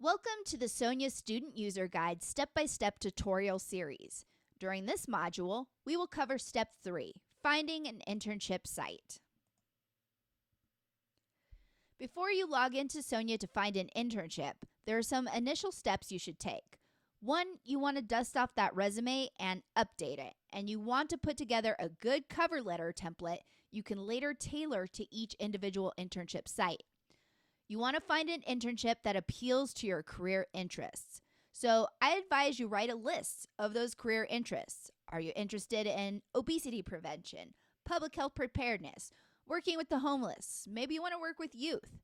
Welcome to the Sonia Student User Guide step-by-step tutorial series. During this module, we will cover Step 3, Finding an Internship Site. Before you log into Sonia to find an internship, there are some initial steps you should take. One, you want to dust off that resume and update it, and you want to put together a good cover letter template you can later tailor to each individual internship site. You want to find an internship that appeals to your career interests. So I advise you write a list of those career interests. Are you interested in obesity prevention, public health preparedness, working with the homeless? Maybe you want to work with youth.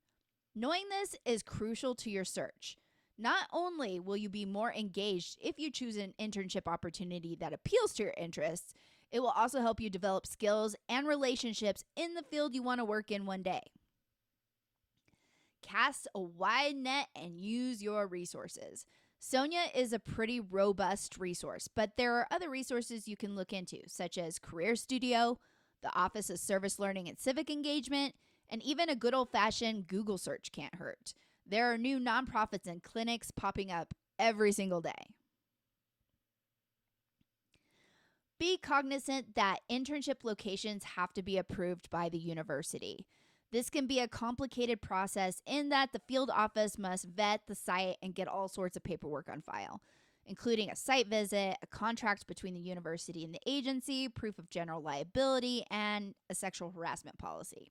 Knowing this is crucial to your search. Not only will you be more engaged if you choose an internship opportunity that appeals to your interests, it will also help you develop skills and relationships in the field you want to work in one day. Cast a wide net and use your resources. Sonia is a pretty robust resource, but there are other resources you can look into, such as Career Studio, the Office of Service Learning and Civic Engagement, and even a good old-fashioned Google search can't hurt. There are new nonprofits and clinics popping up every single day. Be cognizant that internship locations have to be approved by the university. This can be a complicated process in that the field office must vet the site and get all sorts of paperwork on file, including a site visit, a contract between the university and the agency, proof of general liability, and a sexual harassment policy.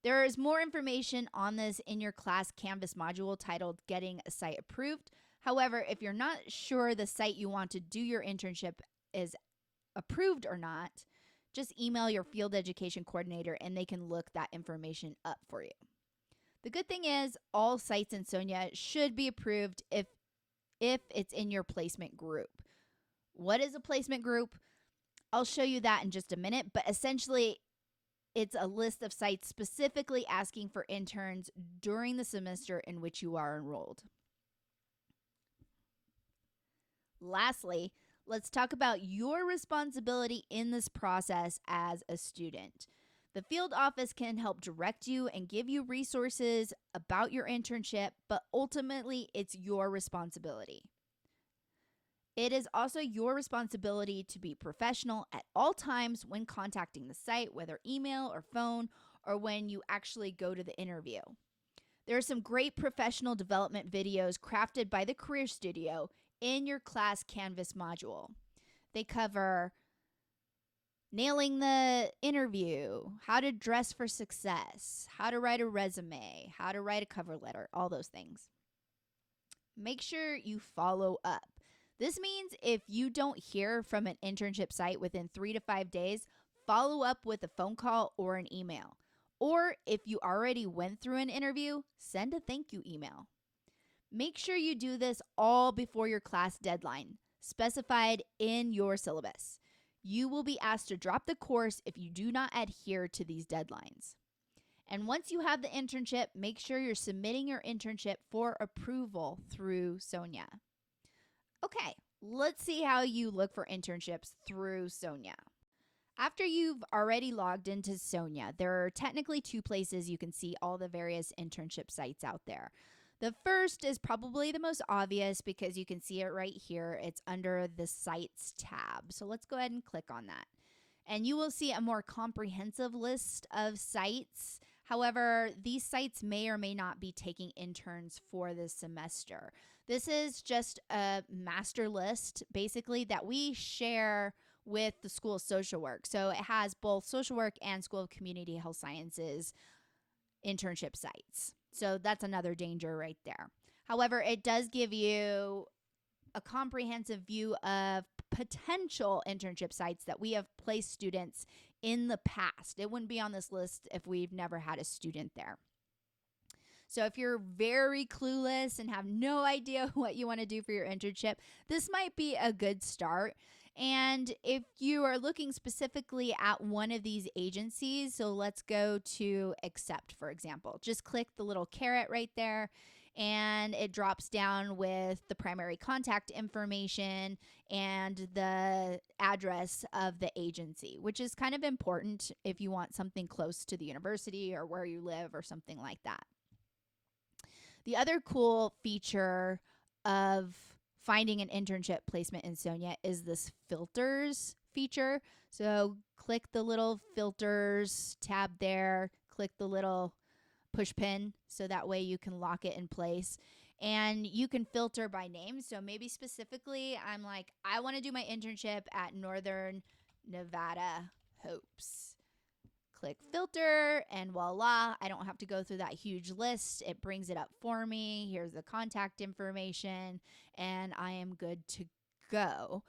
There is more information on this in your class Canvas module titled Getting a Site Approved. However, if you're not sure the site you want to do your internship is approved or not, just email your field education coordinator and they can look that information up for you. The good thing is all sites in Sonia should be approved if it's in your placement group. What is a placement group? I'll show you that in just a minute, but essentially it's a list of sites specifically asking for interns during the semester in which you are enrolled. Lastly, let's talk about your responsibility in this process as a student. The field office can help direct you and give you resources about your internship, but ultimately it's your responsibility. It is also your responsibility to be professional at all times when contacting the site, whether email or phone, or when you actually go to the interview. There are some great professional development videos crafted by the Career Studio in your class Canvas module. They cover nailing the interview, how to dress for success, how to write a resume, how to write a cover letter, all those things. Make sure you follow up. This means if you don't hear from an internship site within 3 to 5 days, follow up with a phone call or an email. Or if you already went through an interview, send a thank you email. Make sure you do this all before your class deadline, specified in your syllabus. You will be asked to drop the course if you do not adhere to these deadlines. And once you have the internship, make sure you're submitting your internship for approval through Sonia. Okay, let's see how you look for internships through Sonia. After you've already logged into Sonia, there are technically 2 places you can see all the various internship sites out there. The first is probably the most obvious because you can see it right here. It's under the Sites tab. So let's go ahead and click on that. And you will see a more comprehensive list of sites. However, these sites may or may not be taking interns for this semester. This is just a master list, basically, that we share with the School of Social Work. So it has both social work and School of Community Health Sciences internship sites. So that's another danger right there. However, it does give you a comprehensive view of potential internship sites that we have placed students in the past. It wouldn't be on this list if we've never had a student there. So if you're very clueless and have no idea what you want to do for your internship, this might be a good start. And if you are looking specifically at one of these agencies, so let's go to Accept, for example. Just click the little caret right there, and it drops down with the primary contact information and the address of the agency, which is kind of important if you want something close to the university or where you live or something like that. The other cool feature of finding an internship placement in Sonia is this filters feature. So click the little filters tab there, click the little push pin so that way you can lock it in place. And you can filter by name. So maybe specifically, I'm like, I want to do my internship at Northern Nevada Hopes. Click filter, and voila, I don't have to go through that huge list. It brings it up for me. Here's the contact information, and I am good to go.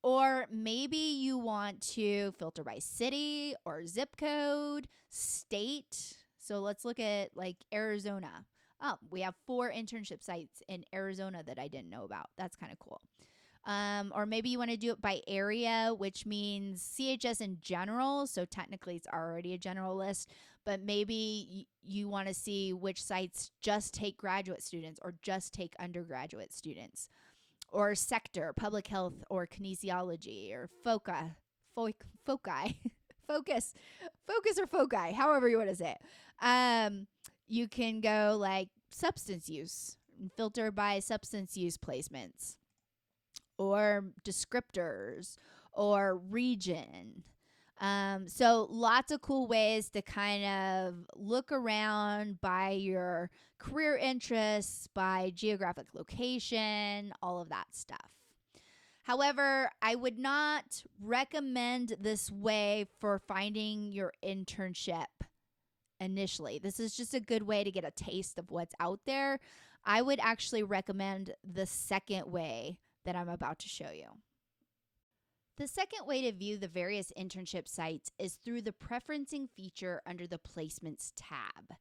Or maybe you want to filter by city or zip code, state. So let's look at like Arizona. Oh, we have 4 internship sites in Arizona that I didn't know about. That's kind of cool. Or maybe you want to do it by area, which means CHS in general. So technically it's already a general list, but maybe you want to see which sites just take graduate students or just take undergraduate students. Or sector, public health or kinesiology or foci, focus or foci, however you want to say it. You can go like substance use and filter by substance use placements or descriptors or region. So lots of cool ways to kind of look around by your career interests, by geographic location, all of that stuff. However, I would not recommend this way for finding your internship initially. This is just a good way to get a taste of what's out there. I would actually recommend the second way that I'm about to show you. The second way to view the various internship sites is through the preferencing feature under the Placements tab.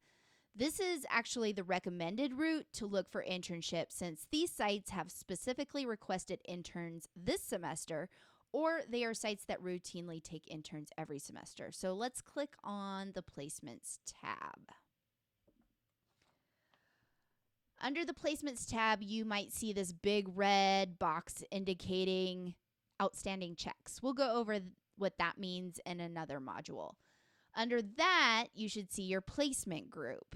This is actually the recommended route to look for internships since these sites have specifically requested interns this semester, or they are sites that routinely take interns every semester. So let's click on the Placements tab. Under the Placements tab, you might see this big red box indicating outstanding checks. We'll go over what that means in another module. Under that, you should see your placement group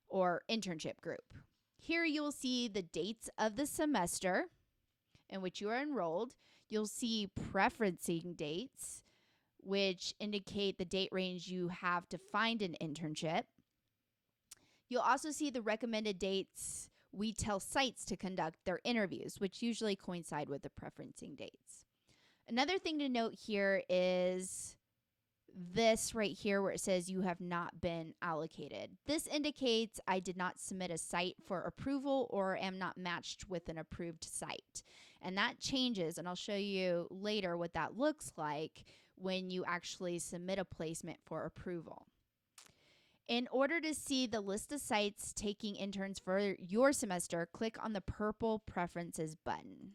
or internship group. Here you'll see the dates of the semester in which you are enrolled. You'll see preferencing dates, which indicate the date range you have to find an internship. You'll also see the recommended dates we tell sites to conduct their interviews, which usually coincide with the preferencing dates. Another thing to note here is this right here where it says you have not been allocated. This indicates I did not submit a site for approval or am not matched with an approved site. And that changes, and I'll show you later what that looks like when you actually submit a placement for approval. In order to see the list of sites taking interns for your semester, click on the purple Preferences button.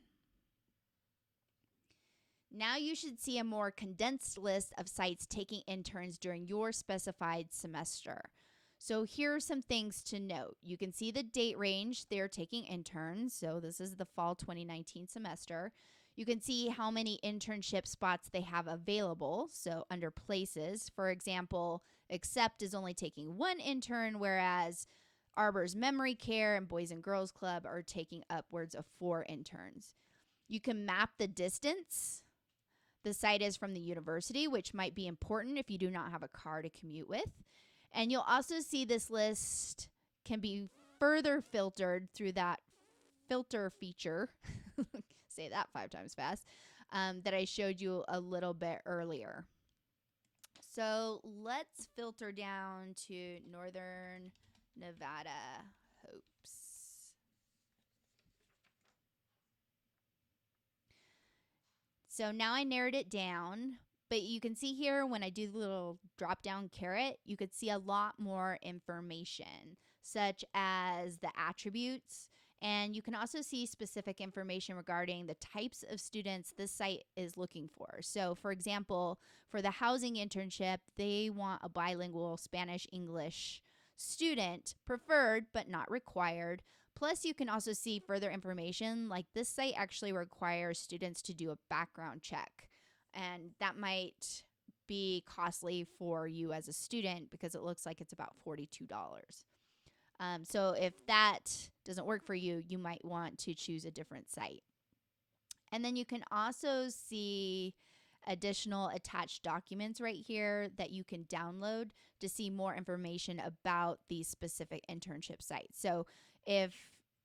Now you should see a more condensed list of sites taking interns during your specified semester. So here are some things to note. You can see the date range they're taking interns. So this is the fall 2019 semester. You can see how many internship spots they have available. So under places, for example, Accept is only taking 1 intern, whereas Arbor's Memory Care and Boys and Girls Club are taking upwards of 4 interns. You can map the distance the site is from the university, which might be important if you do not have a car to commute with. And you'll also see this list can be further filtered through that filter feature, say that 5 times fast, that I showed you a little bit earlier. So let's filter down to Northern Nevada Hopes. So now I narrowed it down, but you can see here when I do the little drop down caret, you could see a lot more information, such as the attributes. And you can also see specific information regarding the types of students this site is looking for. So for example, for the housing internship, they want a bilingual Spanish-English student, preferred but not required. Plus, you can also see further information, like this site actually requires students to do a background check. And that might be costly for you as a student because it looks like it's about $42. So if that doesn't work for you, you might want to choose a different site. And then you can also see additional attached documents right here that you can download to see more information about these specific internship sites. So if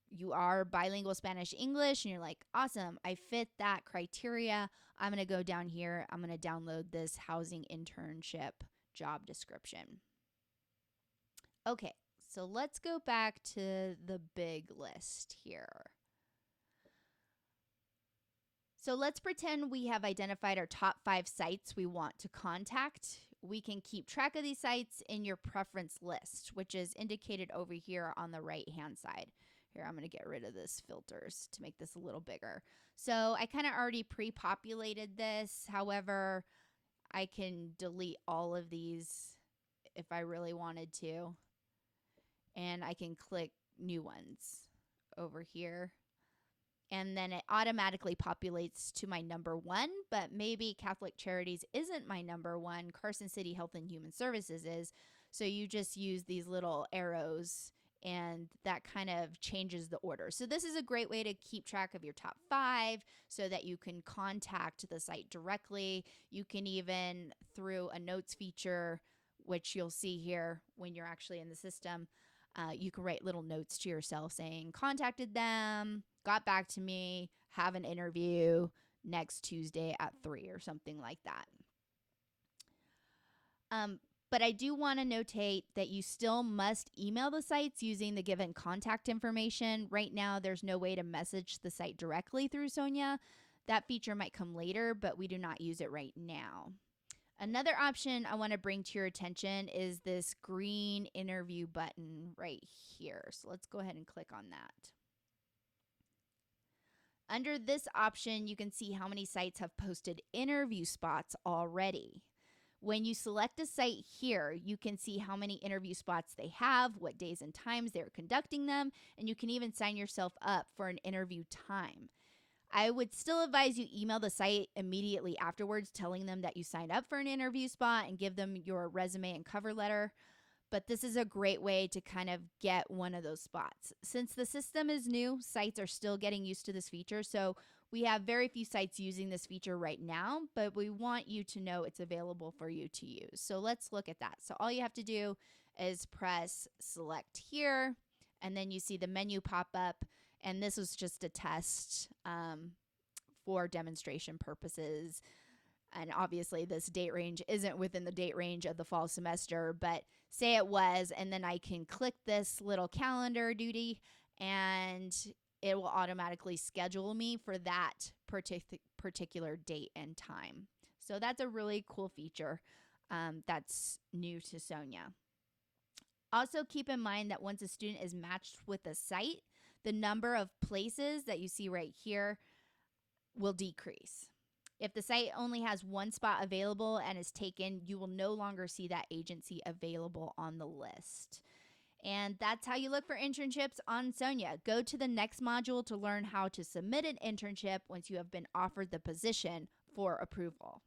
you are bilingual Spanish English and you're like, awesome, I fit that criteria, I'm going to go down here, I'm going to download this housing internship job description. Okay, so let's go back to the big list here. So let's pretend we have identified our top 5 sites we want to contact. We can keep track of these sites in your preference list, which is indicated over here on the right-hand side. Here, I'm going to get rid of this filters to make this a little bigger. So I kind of already pre-populated this. However, I can delete all of these if I really wanted to. And I can click new ones over here. And then it automatically populates to my number 1, but maybe Catholic Charities isn't my number 1. Carson City Health and Human Services is. So you just use these little arrows and that kind of changes the order. So this is a great way to keep track of your top 5 so that you can contact the site directly. You can even, through a notes feature, which you'll see here when you're actually in the system, you can write little notes to yourself saying, contacted them, got back to me, have an interview next Tuesday at 3 or something like that. But I do want to notate that you still must email the sites using the given contact information. Right now, there's no way to message the site directly through Sonia. That feature might come later, but we do not use it right now. Another option I want to bring to your attention is this green interview button right here. So let's go ahead and click on that. Under this option, you can see how many sites have posted interview spots already. When you select a site here, you can see how many interview spots they have, what days and times they're conducting them, and you can even sign yourself up for an interview time. I would still advise you email the site immediately afterwards, telling them that you signed up for an interview spot and give them your resume and cover letter. But this is a great way to kind of get one of those spots. Since the system is new, sites are still getting used to this feature. So we have very few sites using this feature right now, but we want you to know it's available for you to use. So let's look at that. So all you have to do is press select here, and then you see the menu pop up. And this was just a test for demonstration purposes. And obviously this date range isn't within the date range of the fall semester, but say it was, and then I can click this little calendar duty and it will automatically schedule me for that particular date and time. So that's a really cool feature that's new to Sonia. Also keep in mind that once a student is matched with a site, the number of places that you see right here will decrease. If the site only has one spot available and is taken, you will no longer see that agency available on the list. And that's how you look for internships on Sonia. Go to the next module to learn how to submit an internship once you have been offered the position for approval.